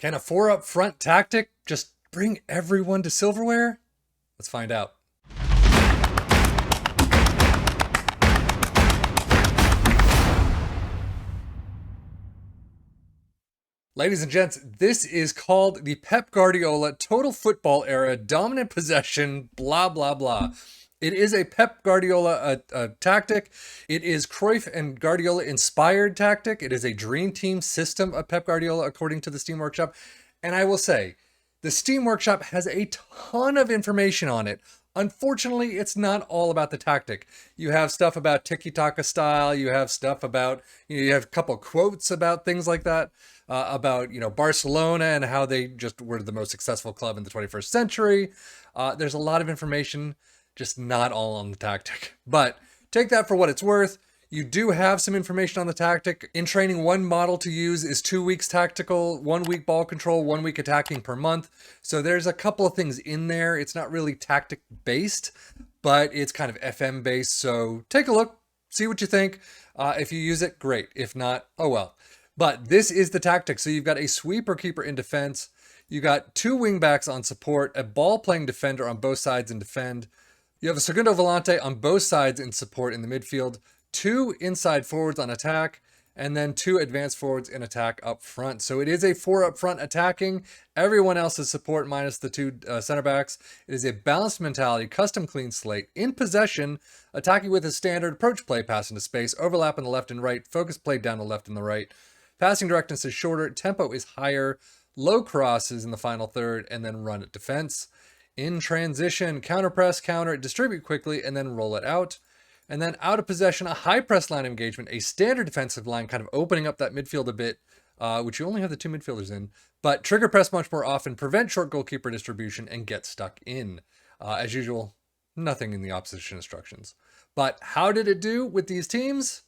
Can a four up front tactic just bring everyone to silverware? Let's find out. Ladies and gents, this is called the Pep Guardiola Total Football Era Dominant Possession, blah, blah, blah. It is a Pep Guardiola tactic. It is Cruyff and Guardiola inspired tactic. It is a dream team system of Pep Guardiola, according to the Steam Workshop. And I will say, the Steam Workshop has a ton of information on it. Unfortunately, it's not all about the tactic. You have stuff about tiki-taka style. You have stuff about, you have a couple quotes about things like that, about, Barcelona and how they just were the most successful club in the 21st century. There's a lot of information, just not all on the tactic. But take that for what it's worth. You do have some information on the tactic. In training, one model to use is 2 weeks tactical, 1 week ball control, 1 week attacking per month. So there's a couple of things in there. It's not really tactic based, but it's kind of FM based. So take a look, see what you think. If you use it, great. If not, oh well. But this is the tactic. So you've got a sweeper keeper in defense. You got 2 wingbacks on support, a ball playing defender on both sides in defend. You have a segundo volante on both sides in support in the midfield. 2 inside forwards on attack, and then 2 advanced forwards in attack up front. So it is a 4 up front attacking. Everyone else is support minus the 2 center backs. It is a balanced mentality, custom clean slate, in possession, attacking with a standard approach play, pass into space, overlap on the left and right, focus play down the left and the right. Passing directness is shorter, tempo is higher, low crosses in the final third, and then run at defense. In transition, counter press, counter, distribute quickly, and then roll it out. And then out of possession, a high press line engagement, a standard defensive line, kind of opening up that midfield a bit, which you only have the 2 midfielders in, but trigger press much more often, prevent short goalkeeper distribution, and get stuck in. As usual, nothing in the opposition instructions. But how did it do with these teams?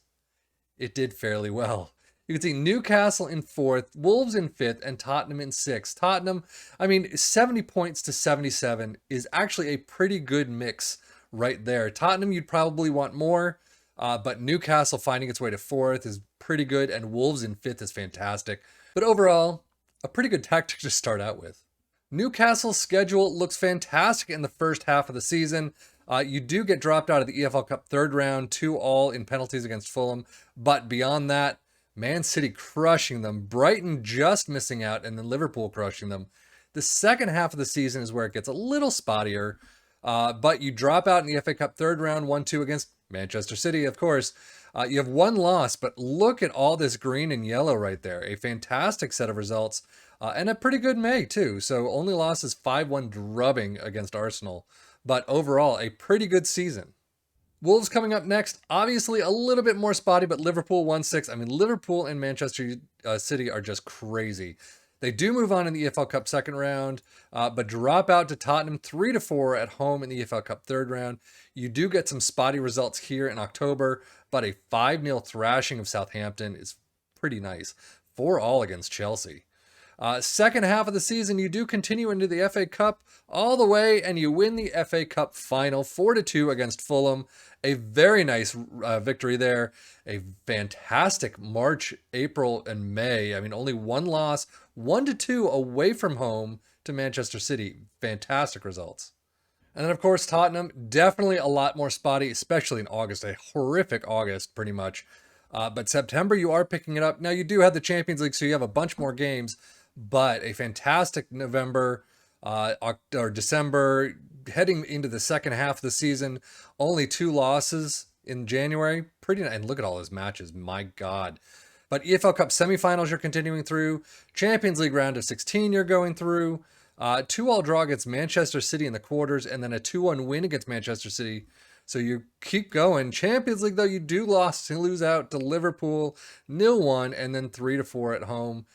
It did fairly well. You can see Newcastle in 4th, Wolves in 5th, and Tottenham in 6th. Tottenham, 70 points to 77 is actually a pretty good mix right there. Tottenham, you'd probably want more, but Newcastle finding its way to 4th is pretty good, and Wolves in 5th is fantastic. But overall, a pretty good tactic to start out with. Newcastle's schedule looks fantastic in the first half of the season. You do get dropped out of the EFL Cup 3rd round, 2-2 in penalties against Fulham, but beyond that, Man City crushing them, Brighton just missing out, and then Liverpool crushing them. The second half of the season is where it gets a little spottier. But you drop out in the FA Cup 3rd round, 1-2 against Manchester City, of course. You have 1 loss, but look at all this green and yellow right there. A fantastic set of results, and a pretty good May, too. So only loss is 5-1 drubbing against Arsenal. But overall, a pretty good season. Wolves coming up next. Obviously, a little bit more spotty, but Liverpool 1-6. Liverpool and Manchester City are just crazy. They do move on in the EFL Cup 2nd round, but drop out to Tottenham 3-4 at home in the EFL Cup 3rd round. You do get some spotty results here in October, but a 5-0 thrashing of Southampton is pretty nice. 4-all against Chelsea. Second half of the season, you do continue into the FA Cup all the way, and you win the FA Cup final 4-2 against Fulham. A very nice victory there. A fantastic March, April, and May. Only 1 loss, 1-2 away from home to Manchester City. Fantastic results. And then, of course, Tottenham, definitely a lot more spotty, especially in August. A horrific August, pretty much. But September, you are picking it up. Now, you do have the Champions League, so you have a bunch more games. But a fantastic November, or December, heading into the second half of the season. Only 2 losses in January. Pretty nice. And look at all those matches. My God. But EFL Cup semifinals you're continuing through. Champions League round of 16 you're going through. 2-2 draw against Manchester City in the quarters, and then a 2-1 win against Manchester City. So you keep going. Champions League, though, you do lose out to Liverpool 0-1, and then 3-4 at home.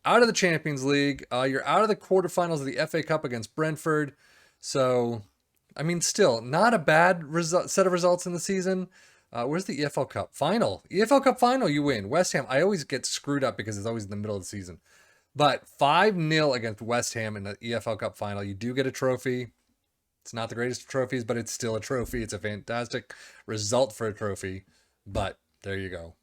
Out of the Champions League, you're out of the quarterfinals of the FA Cup against Brentford. So, still, not a bad set of results in the season. Where's the EFL Cup final? EFL Cup final, you win. West Ham, I always get screwed up because it's always in the middle of the season. But 5-0 against West Ham in the EFL Cup final. You do get a trophy. It's not the greatest of trophies, but it's still a trophy. It's a fantastic result for a trophy. But there you go.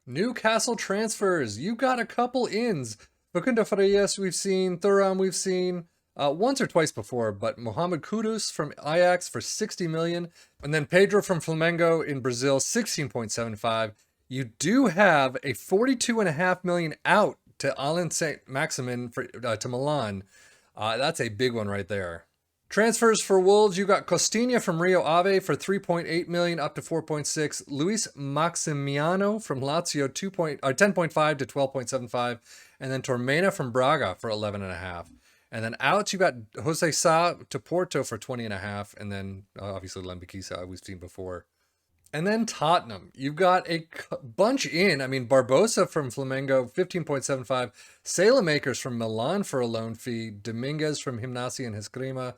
Newcastle transfers. You got a couple ins. Facundo Farias we've seen, Thuram we've seen once or twice before, but Mohamed Kudus from Ajax for 60 million, and then Pedro from Flamengo in Brazil 16.75. You do have a 42.5 million out to Alain Saint Maximin for to Milan. That's a big one right there. Transfers for Wolves, you got Costinha from Rio Ave for 3.8 million up to 4.6. Luis Maximiano from Lazio 10.5 to 12.75, and then Tormena from Braga for 11.5. And then out you got Jose Sa to Porto for 20.5, and then obviously Lembikisa we've seen before. And then Tottenham, you've got a bunch in. I mean, Barbosa from Flamengo, 15.75. Makers from Milan for a loan fee. Dominguez from Gimnasia and Esgrima.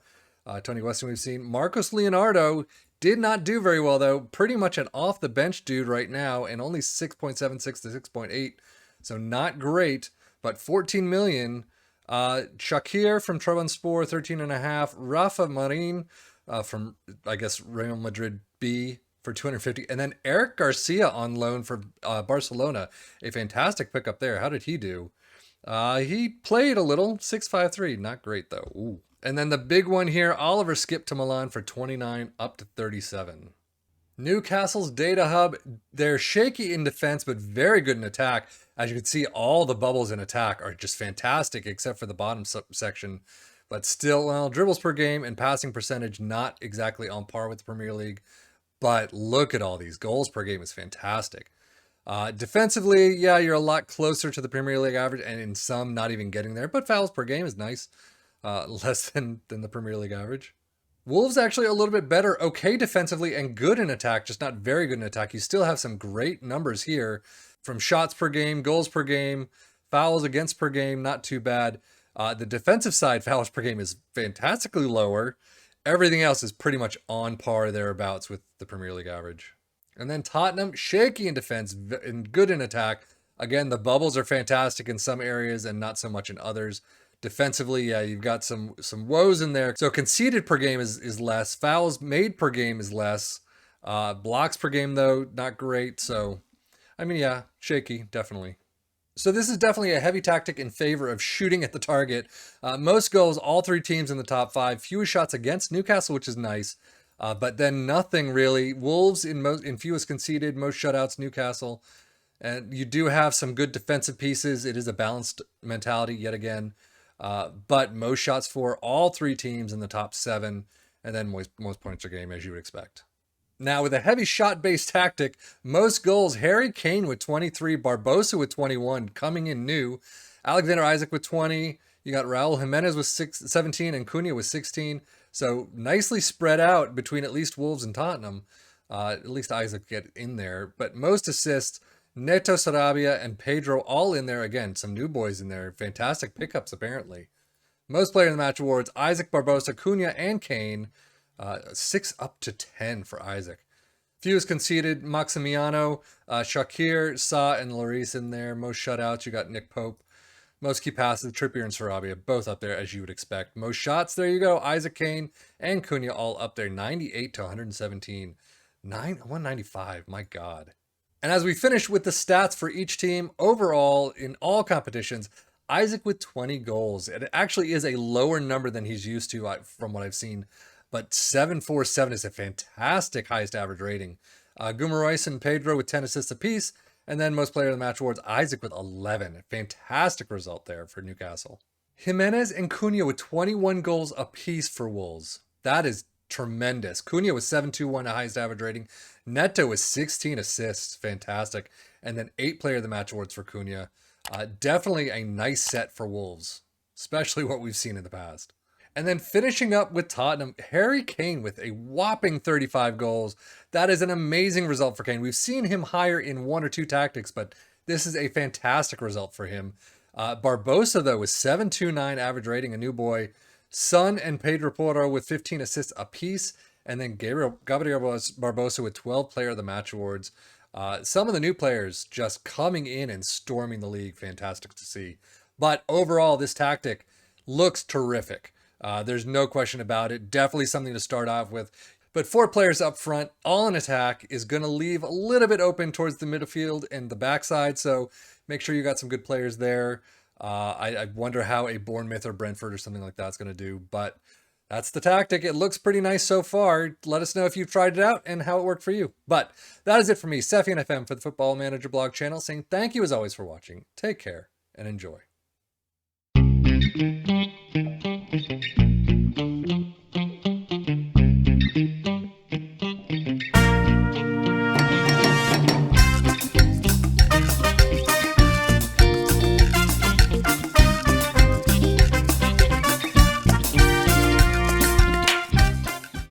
Tony Weston we've seen. Marcos Leonardo did not do very well, though. Pretty much an off-the-bench dude right now, and only 6.76 to 6.8. So not great, but 14 million. Shakir from Trabzonspor, 13.5. Rafa Marin from, I guess, Real Madrid B for 250. And then Eric Garcia on loan for Barcelona. A fantastic pickup there. How did he do? He played a little, 6.53. Not great, though. Ooh. And then the big one here, Oliver Skip to Milan for 29 up to 37. Newcastle's data hub, they're shaky in defense, but very good in attack. As you can see, all the bubbles in attack are just fantastic, except for the bottom section. But still, well, dribbles per game and passing percentage, not exactly on par with the Premier League. But look at all these. Goals per game is fantastic. Defensively, yeah, you're a lot closer to the Premier League average, and in some, not even getting there. But fouls per game is nice. Less than the Premier League average. Wolves actually a little bit better, okay defensively and good in attack, just not very good in attack. You still have some great numbers here from shots per game, goals per game, fouls against per game, not too bad. The defensive side, fouls per game is fantastically lower. Everything else is pretty much on par thereabouts with the Premier League average. And then Tottenham, shaky in defense and good in attack. Again, the bubbles are fantastic in some areas and not so much in others. Defensively, yeah, you've got some woes in there. So conceded per game is less. Fouls made per game is less. Blocks per game, though, not great. So, I mean, yeah, shaky, definitely. So this is definitely a heavy tactic in favor of shooting at the target. Most goals, all three teams in the top five. Fewest shots against Newcastle, which is nice. But then nothing really. Wolves in fewest conceded, most shutouts, Newcastle. And you do have some good defensive pieces. It is a balanced mentality yet again. But most shots for all three teams in the top seven, and then most points per game, as you would expect. Now, with a heavy shot-based tactic, most goals, Harry Kane with 23, Barbosa with 21, coming in new, Alexander Isak with 20, you got Raul Jimenez with 17, and Cunha with 16, so nicely spread out between at least Wolves and Tottenham. At least Isak get in there, but most assists, Neto, Sarabia, and Pedro all in there. Again, some new boys in there. Fantastic pickups, apparently. Most player in the match awards, Isak, Barbosa, Cunha, and Kane. 6 up to 10 for Isak. Fewest conceded, Maximiano, Shakir, Sa, and Lloris in there. Most shutouts, you got Nick Pope. Most key passes, Trippier and Sarabia, both up there as you would expect. Most shots, there you go. Isak, Kane, and Cunha all up there. 98 to 117. 195, my God. And as we finish with the stats for each team, overall, in all competitions, Isak with 20 goals. It actually is a lower number than he's used to from what I've seen, but 747 is a fantastic highest average rating. Guimaraes and Pedro with 10 assists apiece, and then most player of the match awards, Isak with 11. Fantastic result there for Newcastle. Jimenez and Cunha with 21 goals apiece for Wolves. That is tremendous. Cunha was 7.21, a highest average rating. Neto was 16 assists, fantastic. And then 8 player of the match awards for Cunha. Definitely a nice set for Wolves, especially what we've seen in the past. And then finishing up with Tottenham, Harry Kane with a whopping 35 goals. That is an amazing result for Kane. We've seen him higher in 1 or 2 tactics, but this is a fantastic result for him. Barbosa, though, with 7.29 average rating, a new boy. Son and Pedro Porro with 15 assists apiece. And then Gabriel Barbosa with 12 player of the match awards. Some of the new players just coming in and storming the league. Fantastic to see. But overall, this tactic looks terrific. There's no question about it. Definitely something to start off with. But 4 players up front, all in attack, is going to leave a little bit open towards the midfield and the backside. So make sure you got some good players there. I wonder how a Bournemouth or Brentford or something like that's going to do, but that's the tactic. It looks pretty nice so far. Let us know if you've tried it out and how it worked for you. But that is it for me, Sefian FM for the Football Manager blog channel, saying thank you as always for watching. Take care and enjoy.